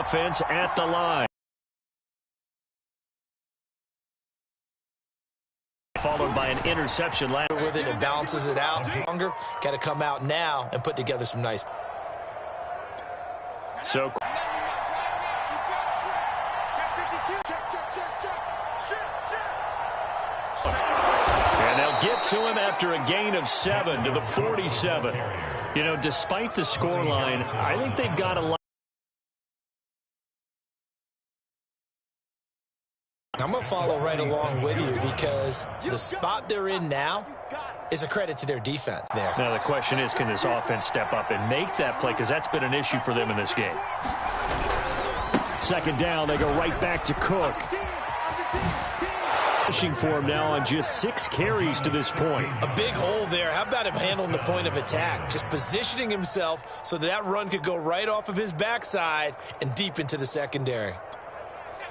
offense at the line. Followed by an interception. With it, it balances it out. Longer, got to come out now and put together some nice. So. And they'll get to him after a gain of 7 to the 47. You know, despite the scoreline, I think they've got a lot. I'm going to follow right along with you because the spot they're in now is a credit to their defense there. Now the question is, can this offense step up and make that play? Because that's been an issue for them in this game. Second down, they go right back to Cook. Pushing for him now on just 6 carries to this point. A big hole there. How about him handling the point of attack? Just positioning himself so that run could go right off of his backside and deep into the secondary.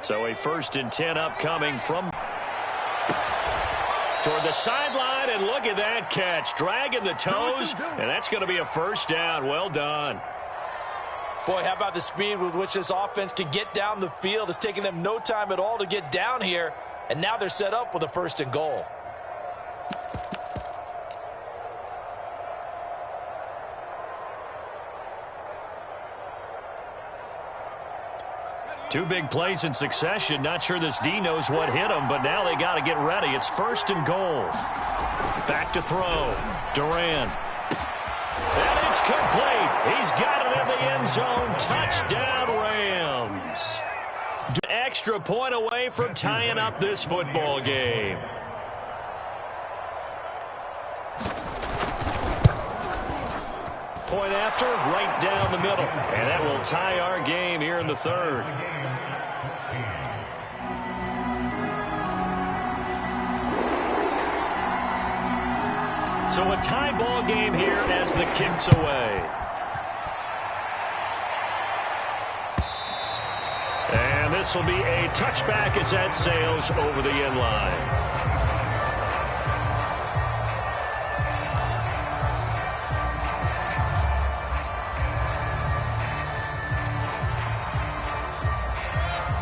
So a 1st and 10 upcoming from toward the sideline, and look at that catch. Dragging the toes, and that's going to be a 1st down. Well done. Boy, how about the speed with which this offense can get down the field? It's taking them no time at all to get down here, and now they're set up with a 1st and goal. Two big plays in succession. Not sure this D knows what hit him, but now they got to get ready. It's 1st and goal. Back to throw. Duran. And it's complete. He's got it in the end zone. Touchdown, Rams. Extra point away from tying up this football game. Point after, right down the middle. And that will tie our game here in the 3rd. So a tie ball game here as the kick's away. And this will be a touchback as that sails over the end line.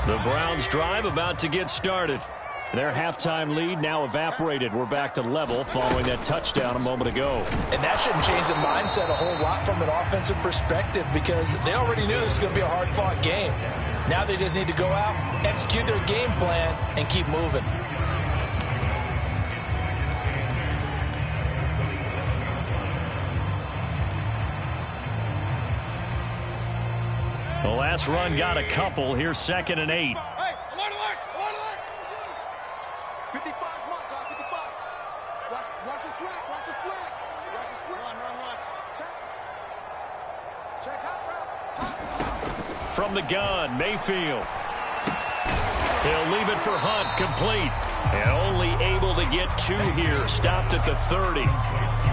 The Browns drive about to get started. Their halftime lead now evaporated. We're back to level following that touchdown a moment ago. And that shouldn't change the mindset a whole lot from an offensive perspective because they already knew this was going to be a hard-fought game. Now they just need to go out, execute their game plan, and keep moving. The last run got a couple. Here's 2nd and 8. Hey, I'm on alert! I'm on alert! 55, come on, guys, 55. Watch your slack, watch your slack. Watch your slack. Run. Check hot. From the gun, Mayfield. He'll leave it for Hunt, complete. And only able to get 2 here. Stopped at the 30.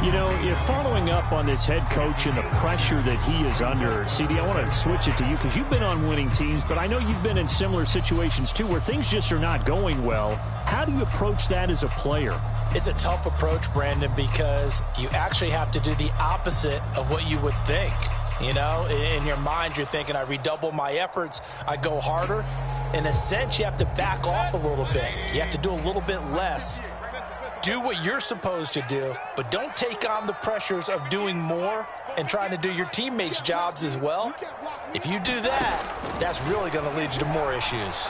You know, you're following up on this head coach and the pressure that he is under. CD, I want to switch it to you because you've been on winning teams, but I know you've been in similar situations too where things just are not going well. How do you approach that as a player? It's a tough approach, Brandon, because you actually have to do the opposite of what you would think. You know, in your mind, you're thinking, I redouble my efforts, I go harder. In a sense, you have to back off a little bit. You have to do a little bit less. Do what you're supposed to do, but don't take on the pressures of doing more and trying to do your teammates' jobs as well. If you do that, that's really going to lead you to more issues.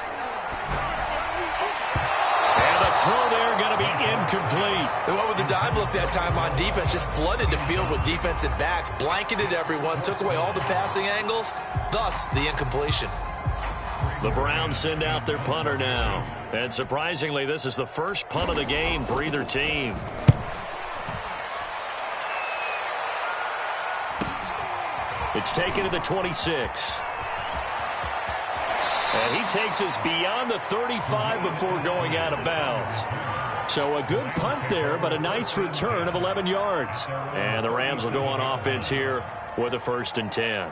And the throw there going to be incomplete. They went with the dime look that time on defense, just flooded the field with defensive backs, blanketed everyone, took away all the passing angles, thus the incompletion. The Browns send out their punter now. And surprisingly, this is the first punt of the game for either team. It's taken to the 26. And he takes us beyond the 35 before going out of bounds. So a good punt there, but a nice return of 11 yards. And the Rams will go on offense here with a 1st and 10.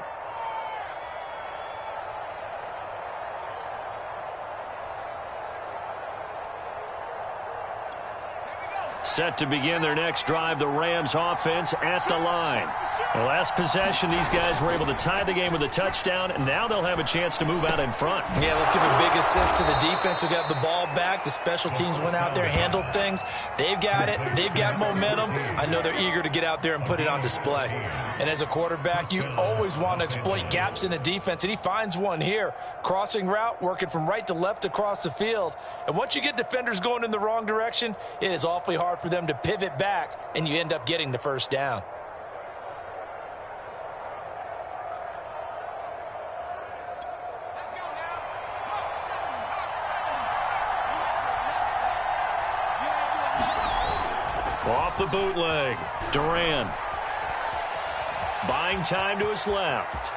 Set to begin their next drive, the Rams offense at the line. The last possession, these guys were able to tie the game with a touchdown, and now they'll have a chance to move out in front. Yeah, let's give a big assist to the defense who got the ball back. The special teams went out there, handled things. They've got it. They've got momentum. I know they're eager to get out there and put it on display. And as a quarterback, you always want to exploit gaps in the defense, and he finds one here. Crossing route, working from right to left across the field. And once you get defenders going in the wrong direction, it is awfully hard for them to pivot back, and you end up getting the first down. Off the bootleg, Duran. Buying time to his left.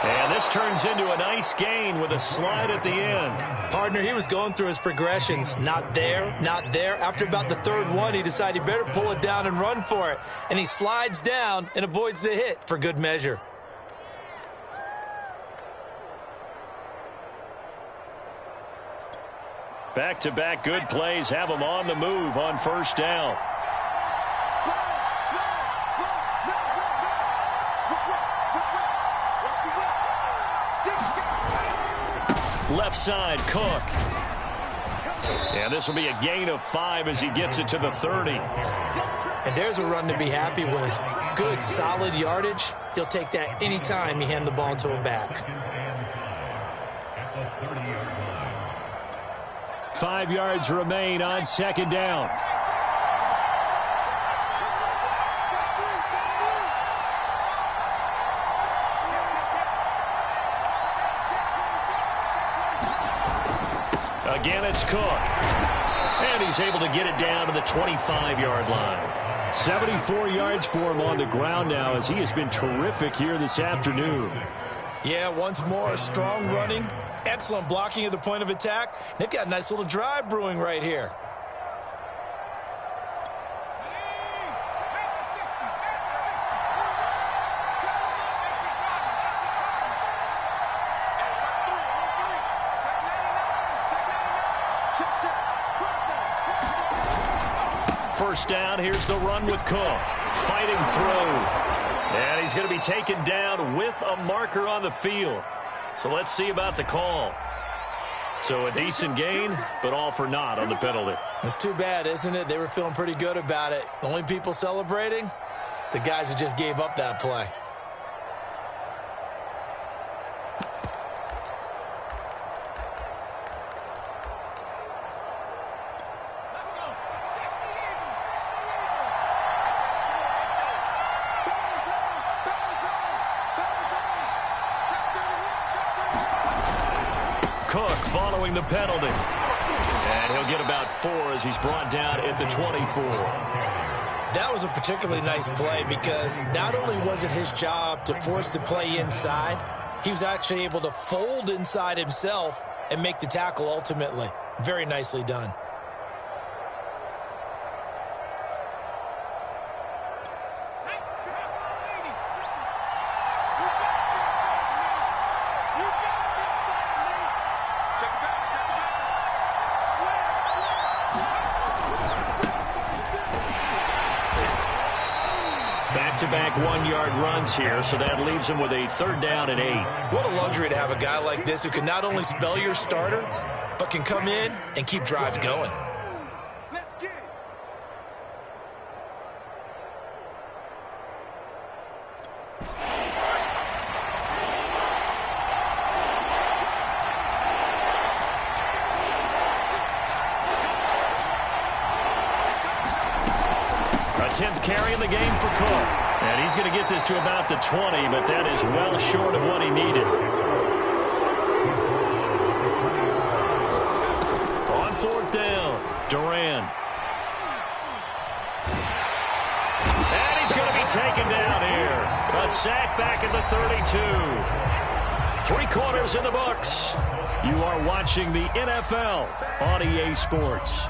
And this turns into a nice gain with a slide at the end. Partner, he was going through his progressions. Not there, not there. After about the third one, he decided he better pull it down and run for it. And he slides down and avoids the hit for good measure. Back-to-back good plays have him on the move on first down. Left side, Cook. And this will be a gain of 5 as he gets it to the 30. And there's a run to be happy with. Good, solid yardage. He'll take that anytime you hand the ball to a back. 5 yards remain on second down. Again, it's Cook. And he's able to get it down to the 25-yard line. 74 yards for him on the ground now as he has been terrific here this afternoon. Yeah, once more, strong running, excellent blocking at the point of attack. They've got a nice little drive brewing right here. First down, here's the run with Cook. Fighting through. And he's going to be taken down with a marker on the field. So let's see about the call. So a decent gain, but all for naught on the penalty. It's too bad, isn't it? They were feeling pretty good about it. The only people celebrating, the guys who just gave up that play. Cook following the penalty. And he'll get about 4 as he's brought down at the 24. That was a particularly nice play because not only was it his job to force the play inside, he was actually able to fold inside himself and make the tackle ultimately. Very nicely done. Back-to-back 1-yard runs here, so that leaves him with a 3rd down and 8. What a luxury to have a guy like this who can not only spell your starter, but can come in and keep drives going. Let's get it. A 10th carry in the game for Cook. And he's going to get this to about the 20, but that is well short of what he needed. On 4th down, Duran. And he's going to be taken down here. A sack back at the 32. 3 quarters in the books. You are watching the NFL on EA Sports.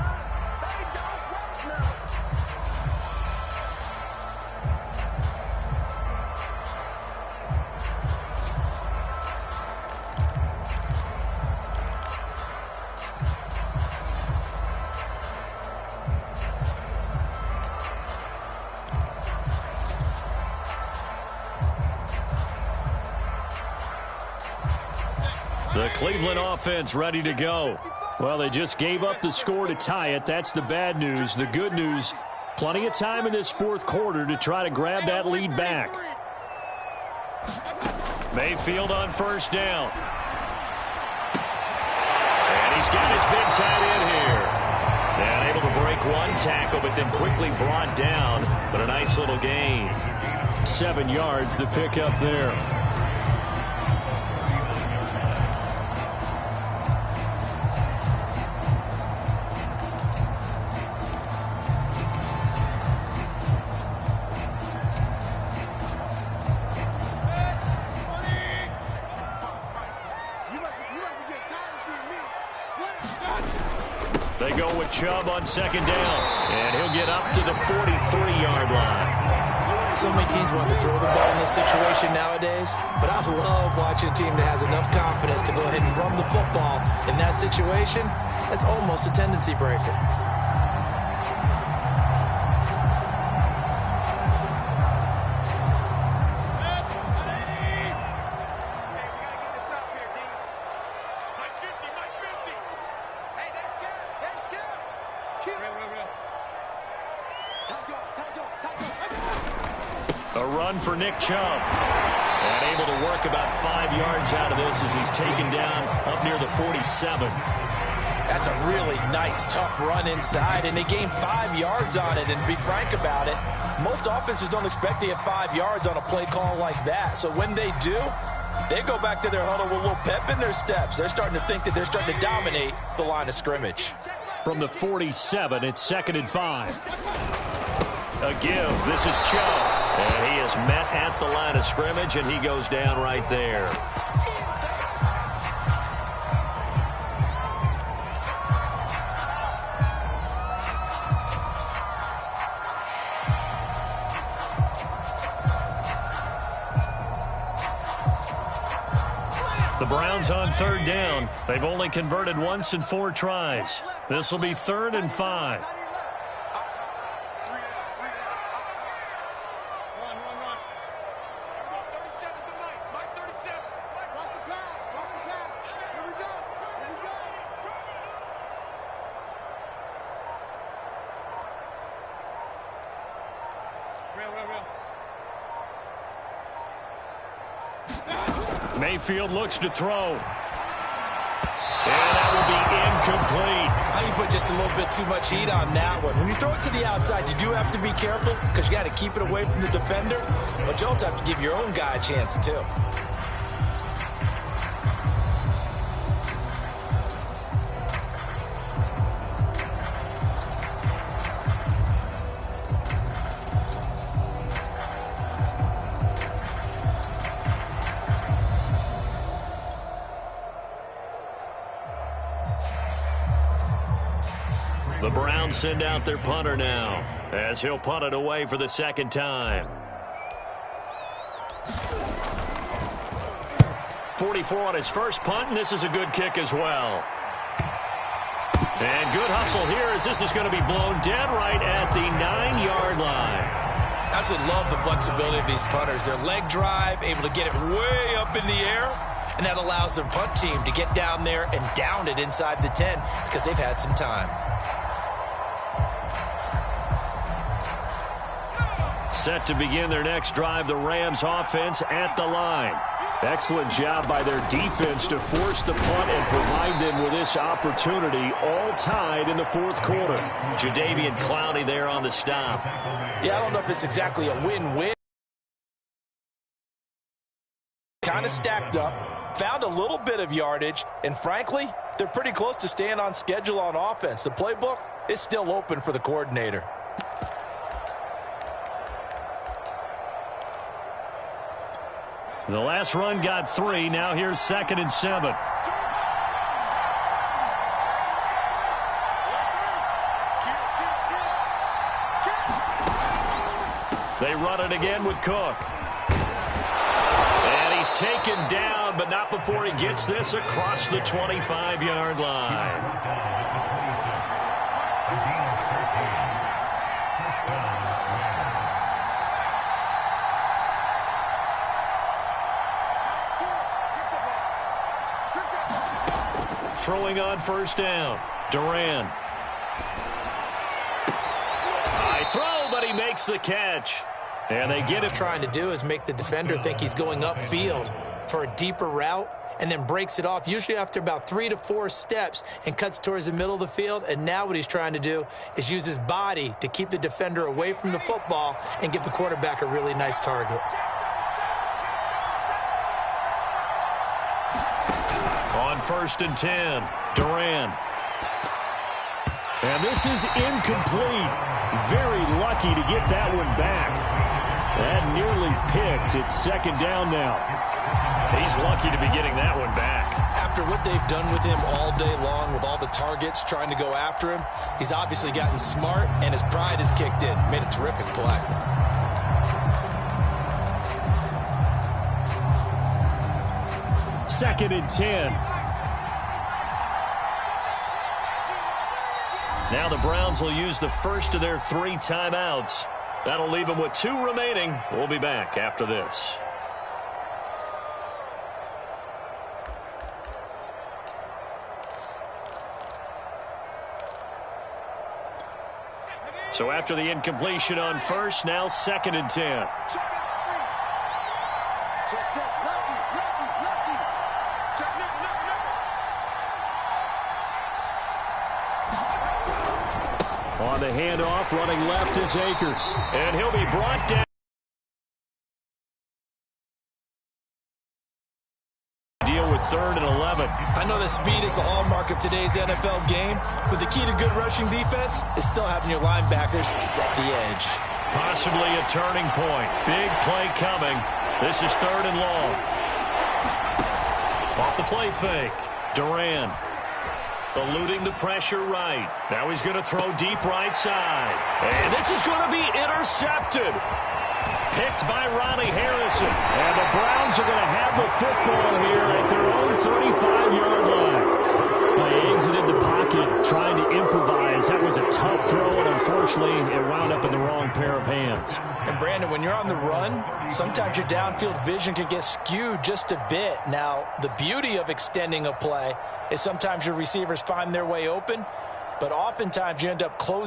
The Cleveland offense ready to go. Well, they just gave up the score to tie it. That's the bad news. The good news, plenty of time in this fourth quarter to try to grab that lead back. Mayfield on first down. And he's got his big tight end here. And able to break one tackle, but then quickly brought down. But a nice little gain. 7 yards, the pickup there. They go with Chubb on second down, and he'll get up to the 43-yard line. So many teams want to throw the ball in this situation nowadays, but I love watching a team that has enough confidence to go ahead and run the football in that situation. That's almost a tendency breaker. A run for Nick Chubb. And able to work about 5 yards out of this as he's taken down up near the 47. That's a really nice, tough run inside, and they gained 5 yards on it. And to be frank about it, most offenses don't expect to get 5 yards on a play call like that. So when they do, they go back to their huddle with a little pep in their steps. They're starting to think that they're starting to dominate the line of scrimmage. From the 47, it's 2nd and 5. A give. This is Chubb. And he is met at the line of scrimmage, and he goes down right there. The Browns on third down. They've only converted once in 4 tries. This will be 3rd and 5. Mayfield looks to throw. And that will be incomplete. I think you put just a little bit too much heat on that one. When you throw it to the outside, you do have to be careful because you got to keep it away from the defender. But you also have to give your own guy a chance, too. The Browns send out their punter now as he'll punt it away for the 2nd time. 44 on his first punt, and this is a good kick as well. And good hustle here as this is going to be blown dead right at the 9-yard line. I absolutely love the flexibility of these punters. Their leg drive, able to get it way up in the air, and that allows their punt team to get down there and down it inside the 10 because they've had some time. Set to begin their next drive, the Rams offense at the line. Excellent job by their defense to force the punt and provide them with this opportunity, all tied in the 4th quarter. Jadeveon Clowney there on the stop. Yeah, I don't know if it's exactly a win-win. Kind of stacked up, found a little bit of yardage, and frankly, they're pretty close to staying on schedule on offense. The playbook is still open for the coordinator. The last run got 3. Now here's 2nd and 7. They run it again with Cook. And he's taken down, but not before he gets this across the 25-yard line. throwing on first down. Duran. High throw, but he makes the catch. And they get it. Trying to do is make the defender think he's going upfield for a deeper route and then breaks it off, usually after about 3 to 4 steps, and cuts towards the middle of the field. And now what he's trying to do is use his body to keep the defender away from the football and give the quarterback a really nice target. On 1st and 10, Duran. And this is incomplete. Very lucky to get that one back. That nearly picked. It's 2nd down now. He's lucky to be getting that one back. After what they've done with him all day long, with all the targets trying to go after him, he's obviously gotten smart, and his pride has kicked in. Made a terrific play. Second and 10. Now the Browns will use the first of their 3 timeouts. That'll leave them with 2 remaining. We'll be back after this. So after the incompletion on first, now 2nd and 10. On the handoff, running left is Akers. And he'll be brought down. Deal with 3rd and 11. I know that speed is the hallmark of today's NFL game, but the key to good rushing defense is still having your linebackers set the edge. Possibly a turning point. Big play coming. This is 3rd and long. Off the play fake. Duran. Eluding the pressure right. Now he's going to throw deep right side. And this is going to be intercepted. Picked by Ronnie Harrison. And the Browns are going to have the football here at their own 35-yard line. They exited the pocket trying to improvise. That was a tough throw, and unfortunately it wound up in the wrong pair of hands. And Brandon, when you're on the run, sometimes your downfield vision can get skewed just a bit. Now, the beauty of extending a play is sometimes your receivers find their way open, but oftentimes you end up closing